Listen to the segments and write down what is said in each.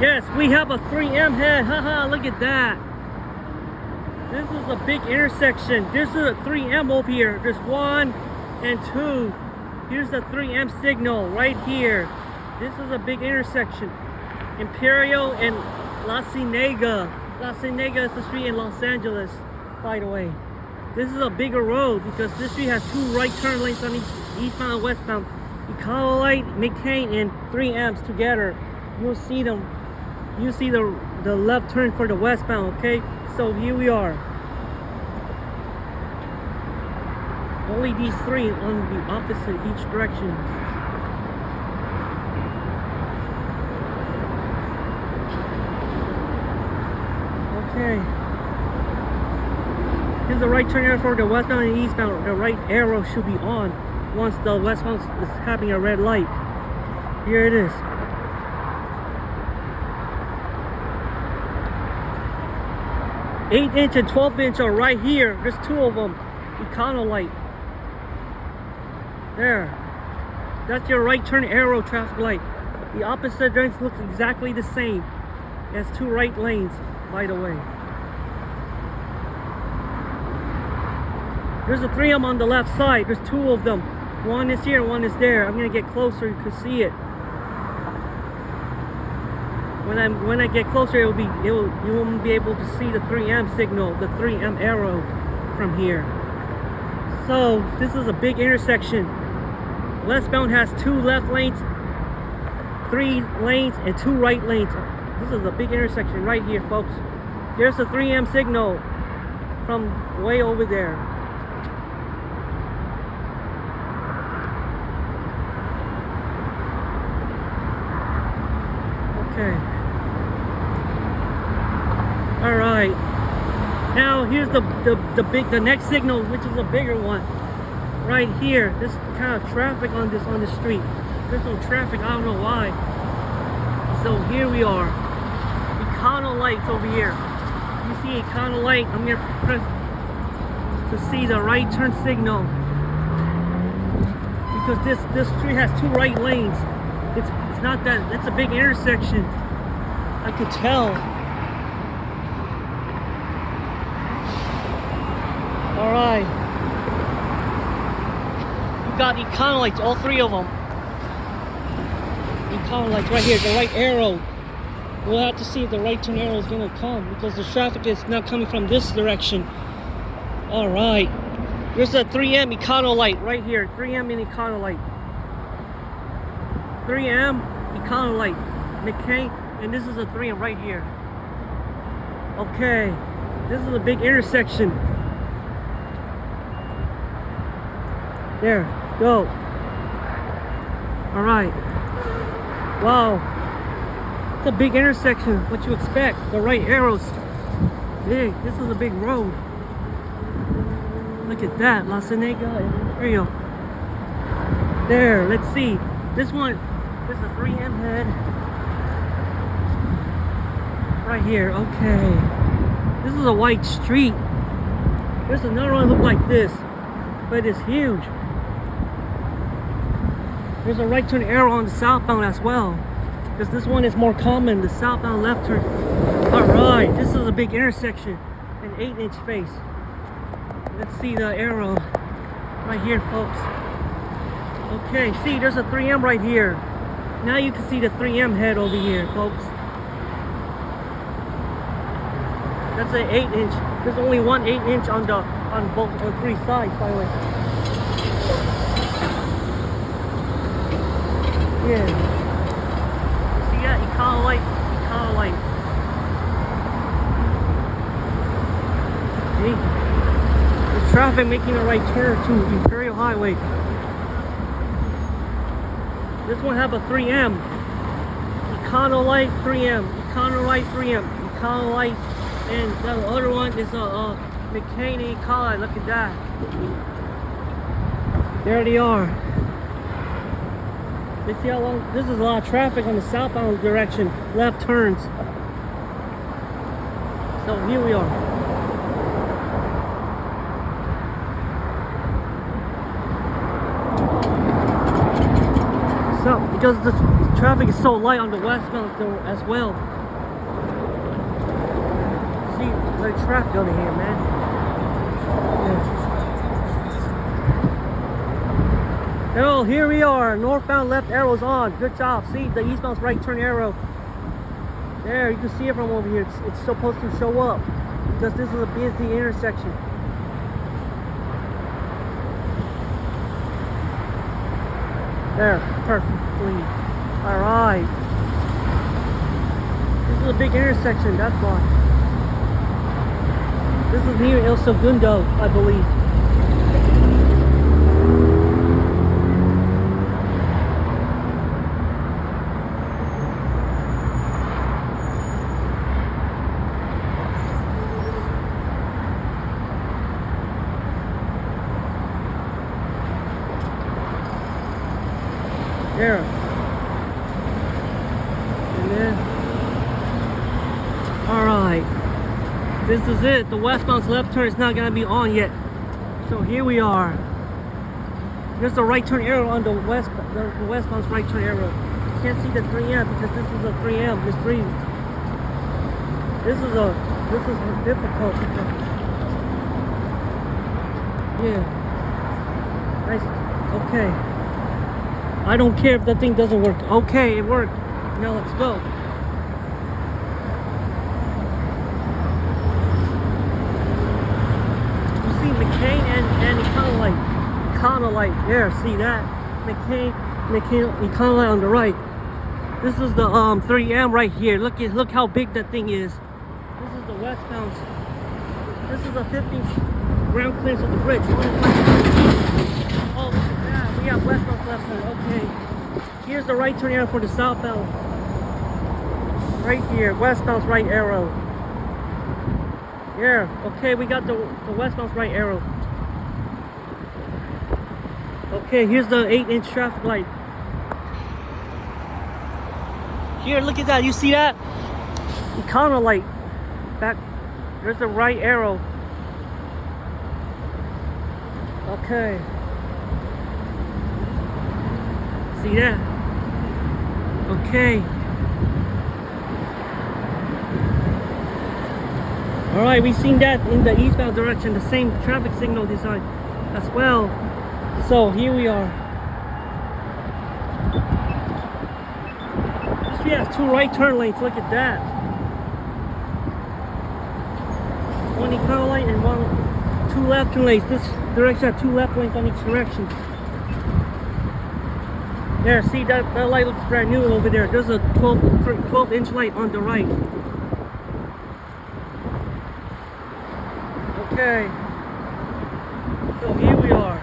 Yes, we have a 3M head. Haha, look at that. This is a big intersection. This is a 3M over here. There's 1 and 2. Here's the 3M signal right here. This is a big intersection. Imperial and La Cienega. La Cienega is the street in Los Angeles, by the way. This is a bigger road because this street has 2 right turn lanes on eastbound and westbound. Econolite, McCain, and 3Ms together. You'll see them. You see the left turn for the westbound, okay? So here we are. Only these 3 on the opposite each direction. Okay. Here's the right turn arrow for the westbound and eastbound. The right arrow should be on once the westbound is having a red light. Here it is. Eight-inch and 12-inch are right here. There's 2 of them. Econolite. There. That's your right turn arrow traffic light. The opposite direction looks exactly the same. It has 2 right lanes, by the way. There's a 3M on the left side. There's 2 of them. 1 is here, 1 is there. I'm gonna get closer. You can see it. When I get closer, you won't be able to see the 3M signal, the 3M arrow from here. So this is a big intersection. Westbound has 2 left lanes, 3 lanes, and 2 right lanes. This is a big intersection right here, folks. There's a 3M signal from way over there. Okay. All right. Now here's the next signal, which is a bigger one. Right here. There's kind of traffic on the street. There's no traffic. I don't know why. So here we are. Econolites over here. You see Econolite. I'm gonna press to see the right turn signal because this street has 2 right lanes. It's not that. It's a big intersection. I could tell. All right. You got Econolites, all 3 of them. Econolites right here, the right arrow. We'll have to see if the right turn arrow is gonna come because the traffic is not coming from this direction. All right. There's a 3M Econolite right here. 3M and Econolite. 3M Econolite. McCain, and this is a 3M right here. Okay. This is a big intersection. There, go. All right. Wow. It's a big intersection. What you expect? The right arrows. Big. This is a big road. Look at that. La Cienega and Imperial. There. Let's see. This one. This is a 3M head. Right here. Okay. This is a white street. There's another one that looks like this, but it's huge. There's a right turn arrow on the southbound as well, because this one is more common, the southbound left turn. Alright, this is a big intersection, an 8-inch face. Let's see the arrow right here, folks. Okay, see, there's a 3M right here. Now you can see the 3M head over here, folks. That's an 8-inch. There's only one 8-inch on 3 sides, by the way. Yeah. See that? Econolite. See? There's traffic making a right turn to Imperial Highway. This one have a 3M. Econolite 3M. Econolite 3M. Econolite. And the other one is a McCain and Econolite. Look at that. There they are. You see how long? This is a lot of traffic on the southbound direction, left turns. So here we are. So because Traffic is so light on the westbound as well. See, there's traffic over here, man. Yeah. Oh, here we are. Northbound left arrow's on. Good job. See, the eastbound's right turn arrow. There, you can see it from over here. It's supposed to show up because this is a busy intersection. There, perfectly. Alright. This is a big intersection, that's why. This is near El Segundo, I believe. There. And then, alright. This is it. The westbound's left turn is not going to be on yet. So here we are. There's a right turn arrow on the westbound's right turn arrow. You can't see the 3M because this is a 3M. It's 3. This is difficult because, yeah. Nice. Okay. I don't care if that thing doesn't work. Okay, it worked. Now let's go. You see McCain and Econolite. There, see that? McCain, Econolite on the right. This is the 3M right here. Look how big that thing is. This is the westbound. This is a 50 ground clearance of the bridge. Oh, look at that. We have westbound left turn. Okay. Here's the right turn arrow for the southbound. Right here. Westbound's right arrow. Yeah. Okay, we got the westbound's right arrow. Okay, here's the 8-inch traffic light. Here, look at that. You see that? Econolite. Back. There's the right arrow. Okay. See that? Okay. Alright, we've seen that in the eastbound direction, the same traffic signal design as well. So here we are. This street has 2 right turn lanes, look at that. One Econolite and 2 left turn lanes. This direction has 2 left lanes on each direction. There, see that light looks brand new over there. There's a 12-inch light on the right. Okay. So here we are.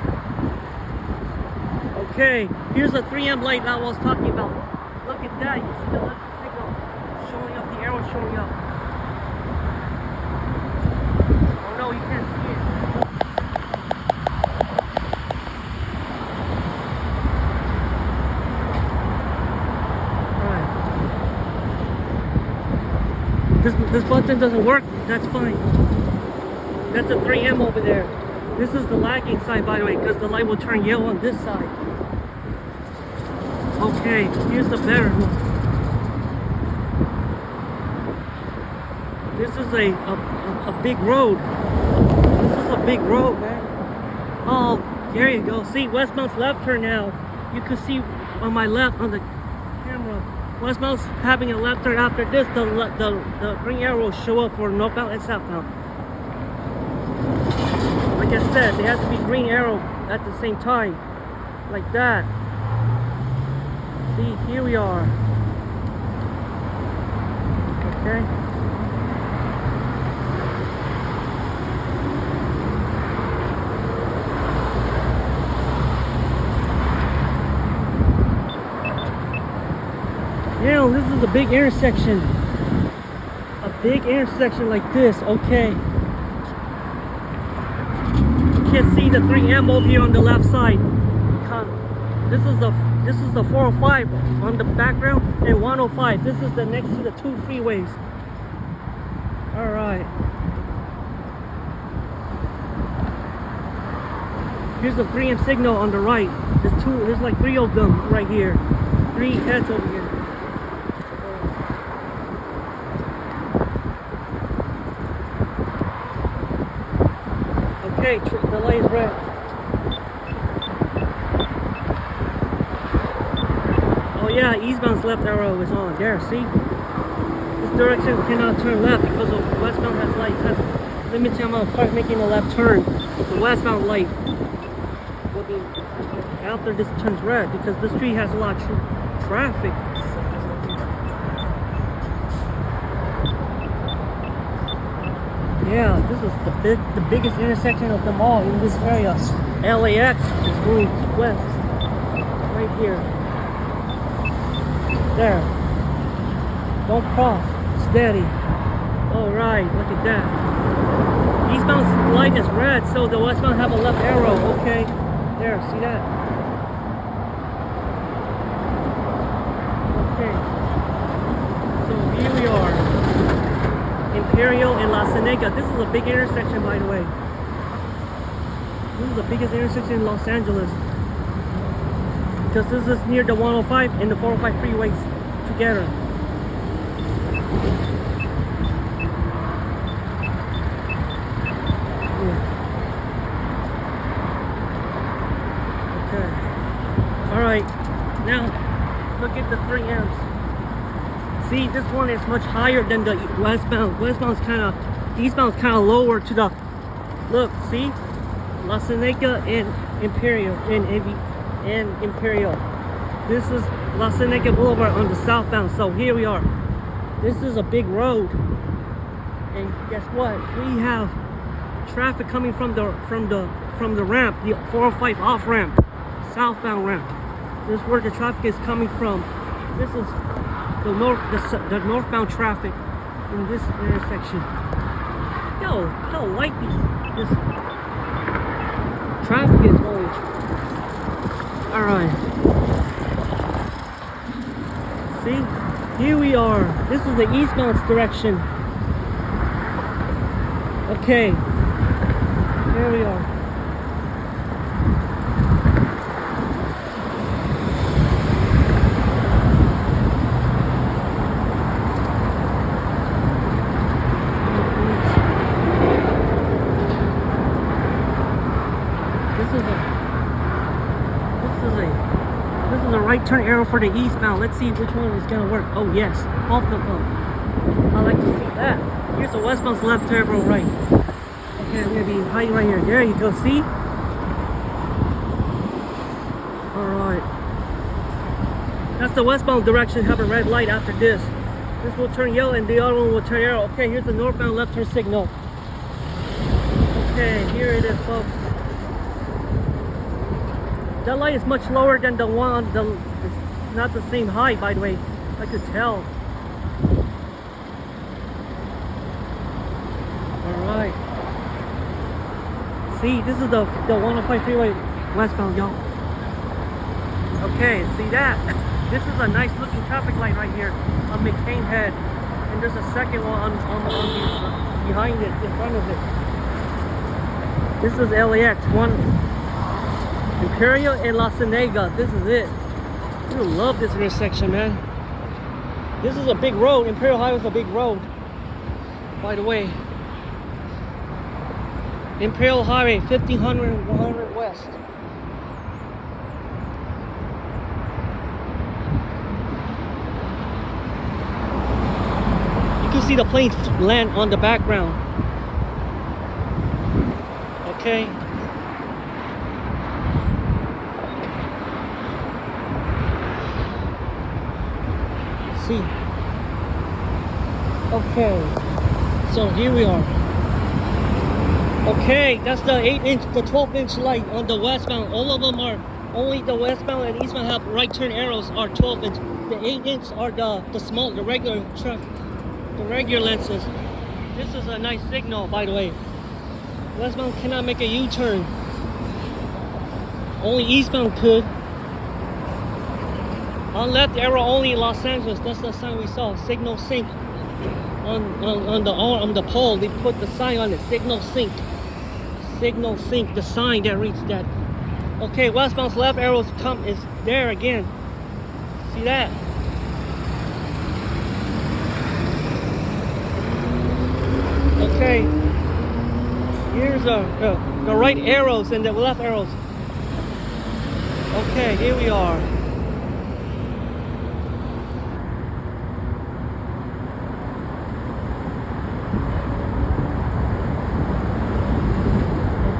Okay, here's a 3M light that I was talking about. Look at that. You see the electric signal showing up, the arrow showing up. Oh no, you can't see it. This button doesn't work, that's fine. That's a 3M over there. This is the lagging side, by the way, because the light will turn yellow on this side. Okay, here's the better one. This is a big road. This is a big road, man. Oh, there you go. See, westbound's left turn now. You can see on my left on the camera. Westbound's having a left turn. After this, the green arrow will show up for northbound and southbound. Like I said, they have to be green arrow at the same time. Like that. See, here we are. Okay. Yeah, this is a big intersection. A big intersection like this, okay. You can't see the 3M over here on the left side. This is the 405 on the background and 105. This is the next to the 2 freeways. Alright. Here's the 3M signal on the right. There's like 3 of them right here. 3 heads over here. Okay, the light is red. Oh yeah, eastbound's left arrow is on. There, see? This direction cannot turn left because the westbound has light. Has limited amount of cars making a left turn. The westbound light will be after this turns red because this street has a lot of traffic. Yeah, this is the biggest intersection of them all in this area. LAX is going west. Right here. There. Don't cross. Steady. Alright, look at that. Eastbound light is red, so the westbound have a left arrow. Okay. There, see that? Okay. So here we are. Imperial and La Cienega. This is a big intersection, by the way. This is the biggest intersection in Los Angeles. Because this is near the 105 and the 405 freeways together. Okay. Alright. Now, look at the 3Ms. See, this one is much higher than the westbound. Westbound's kind of, eastbound's kind of lower to the, look, see? La Cienega and Imperial, and Imperial. This is La Cienega Boulevard on the southbound. So here we are. This is a big road. And guess what? We have traffic coming from the ramp, the 405 off ramp, southbound ramp. This is where the traffic is coming from. This is the northbound traffic in this intersection. Yo, how light this traffic is going. Alright. See? Here we are. This is the eastbound direction. Okay. Here we are. This is a right turn arrow for the eastbound. Let's see which one is gonna work. Oh yes, off the phone. I like to see that. Here's the westbound's left arrow right. Okay, I'm gonna be hiding right here. There you go. See? All right. That's the westbound direction. Have a red light after this. This will turn yellow, and the other one will turn arrow. Okay, here's the northbound left turn signal. Okay, here it is, folks. That light is much lower than the one, it's not the same height, by the way. I could tell. Alright. See, this is the 105 freeway westbound, y'all. Okay, see that? This is a nice looking traffic light right here on McCain head. And there's a second one behind it, in front of it. This is LAX, Imperial and La Cienega. This is it. I love this intersection, man. This is a big road. Imperial Highway is a big road, by the way. Imperial Highway 1500 and 100 West. You can see the planes land on the background. Okay. See. Okay. So here we are. Okay, that's the 8-inch, the 12-inch light on the westbound. All of them are, only the westbound and eastbound have right turn arrows are 12-inch. The 8-inch are the small, the regular truck, the regular lenses. This is a nice signal, by the way. Westbound cannot make a U-turn. Only eastbound could. On left arrow only Los Angeles. That's the sign we saw. Signal sync. On the pole, they put the sign on it. Signal sync. Signal sync. The sign that reads that. Okay, westbound's left arrow is there again. See that? Okay. Here's Here's the right arrows and the left arrows. Okay, here we are.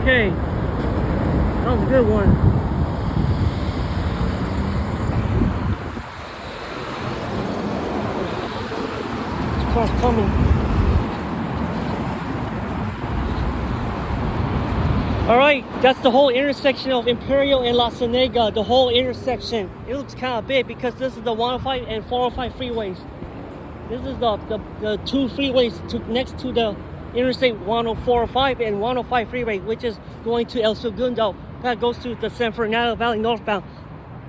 Okay, that was a good one. This car's coming. Alright, that's the whole intersection of Imperial and La Cienega, the whole intersection. It looks kind of big because this is the 105 and 405 freeways. This is the two freeways next to the Interstate 405 and 105 freeway, which is going to El Segundo. That goes to the San Fernando Valley northbound.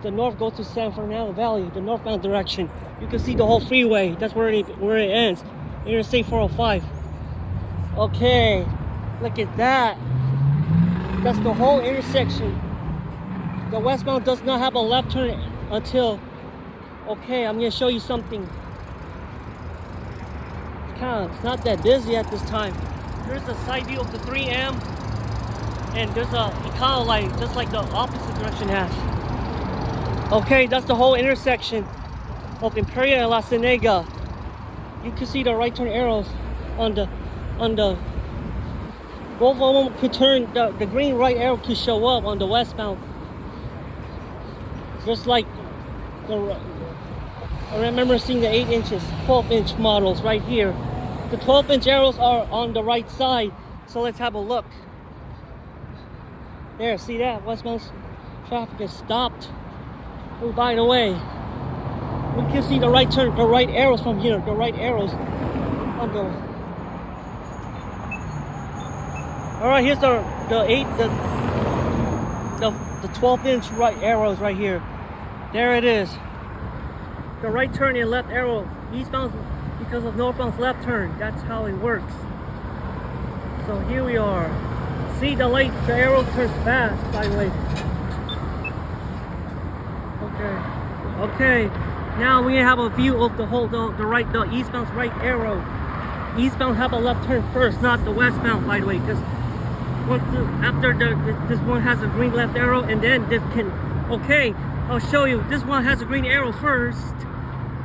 The north goes to San Fernando Valley, the northbound direction. You can see the whole freeway. That's where it ends. Interstate 405. Okay, look at that. That's the whole intersection. The westbound does not have a left turn until, okay, I'm gonna show you something. It's not that busy at this time. Here's the side view of the 3M, and there's a Econolites just like the opposite direction has. Okay, that's the whole intersection of Imperial and La Cienega. You can see the right turn arrows on the both of them could turn, the green right arrow could show up on the westbound. Just like I remember seeing the 8 inches, 12-inch models right here. The 12-inch arrows are on the right side, so let's have a look. There, see that? Westbound traffic is stopped. Oh, by the way, we can see the right turn, the right arrows from here, the right arrows on the. All right, here's the 12-inch right arrows right here. There it is. The right turn and left arrow, eastbound because of northbound's left turn. That's how it works. So here we are. See the light, the arrow turns fast, by the way. Okay. Now we have a view of the whole, the eastbound's right arrow. Eastbound have a left turn first, not the westbound, by the way, because after this one has a green left arrow, and then this can. Okay, I'll show you. This one has a green arrow first,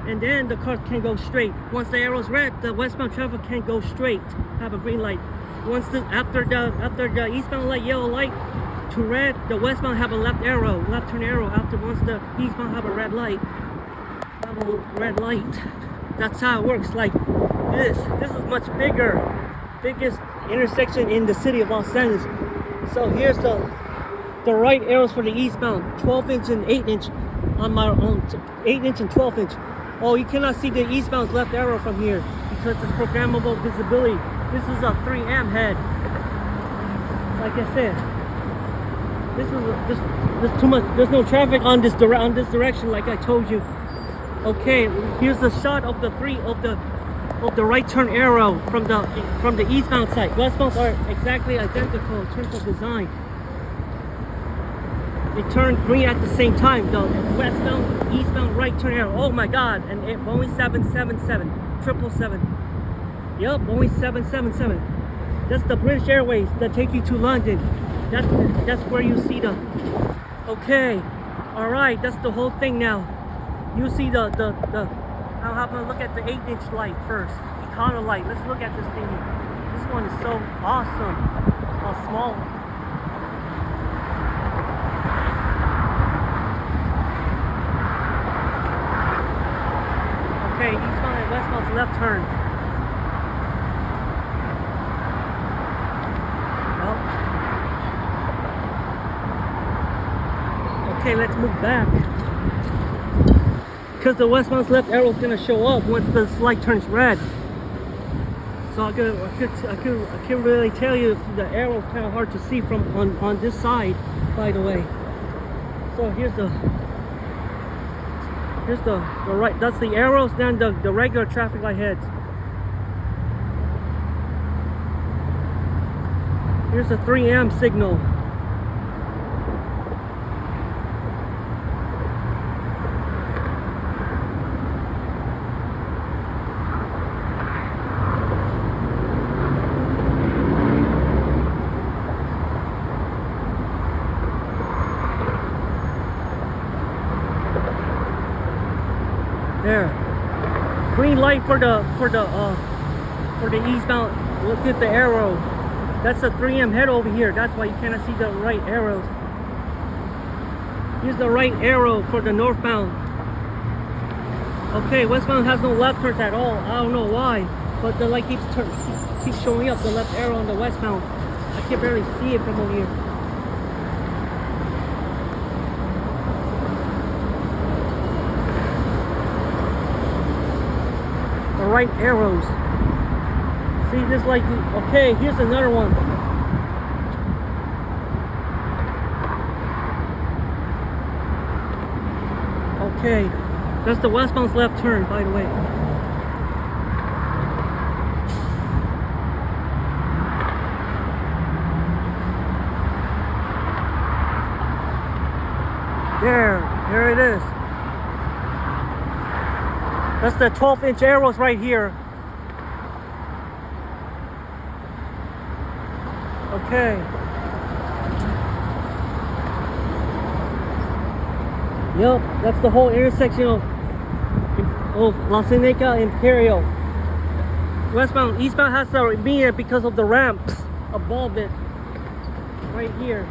and then the car can go straight. Once the arrow's red, the westbound traffic can go straight. Have a green light. Once after the eastbound light, yellow light to red, the westbound have a left turn arrow. After once the eastbound have a red light, That's how it works. Like this. This is much biggest intersection in the city of Los Angeles. So here's the right arrows for the eastbound, 12-inch and 8-inch on my own, 8-inch and 12-inch. Oh, you cannot see the eastbound's left arrow from here because it's programmable visibility. This is a 3M head. Like I said, this too much. There's no traffic on this direction, like I told you. Okay, here's the shot of the right turn arrow from the eastbound side. Westbounds are exactly identical in terms of design. They turn green at the same time. The westbound, eastbound right turn arrow. Oh my God! And Boeing 777, 777. Yup, Boeing 777. That's the British Airways that take you to London. That's where you see the. Okay, all right. That's the whole thing now. You see the. Now how about look at the 8-inch light first. Econolites. Let's look at this thing. This one is so awesome. How small. Okay, eastbound and westbound's left turn. Okay, let's move back. Because the westbound's left arrow is going to show up once the light turns red. So I can't really tell you if the arrow is kind of hard to see from on this side, by the way. So here's the right, that's the arrows, then the regular traffic light heads. Here's the 3M signal. green light for the eastbound. Look at the arrow. That's the 3M head over here. That's why you cannot see the right arrows. Here's the right arrow for the northbound. Okay, westbound has no left turns at all. I don't know why, but the light keeps showing up, the left arrow on the westbound. I can barely see it from over here. The right arrows. See this light? Okay, here's another one. Okay, that's the westbound's left turn, by the way. There it is. That's the 12-inch arrows right here. Okay. Yep, that's the whole intersection of La Cienega Imperial. Westbound, eastbound has to meet it because of the ramps above it. Right here.